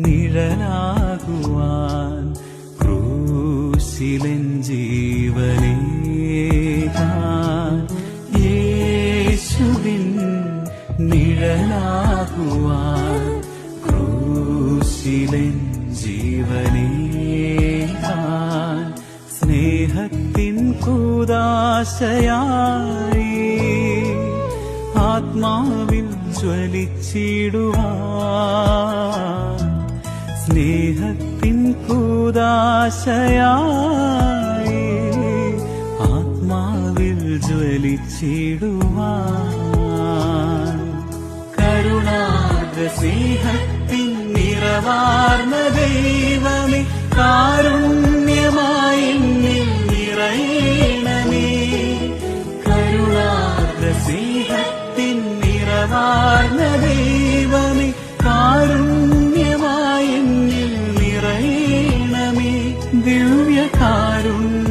നിഴലാകുവാൻ ക്രൂശിലെൻ ജീവനേകാൻ യേശുവിൻ നിഴലാകുവാൻ ക്രൂശിലെൻ ജീവനേകാൻ സ്നേഹത്തിൻ കൂദാശയായി ആത്മാവിൽ ജ്വലിച്ചിടുവാൻ സ്നേഹത്തിൻ കൂദാശയായി ആത്മാവിൽ ജ്വലിച്ചിടുവാൻ കരുണാർദ്ര സ്നേഹത്തിൻ നിറവാർന്ന ദൈവമേ കാരുണ്യമായി എന്നിൽ നിറയണമേ കരുണാർദ്ര സ്നേഹത്തിൻ നിറവാർന്ന ദൈവമേ കാരുണ്യമായി എന്നിൽ നിറയണമേ ദിവ്യകാരുണ്യ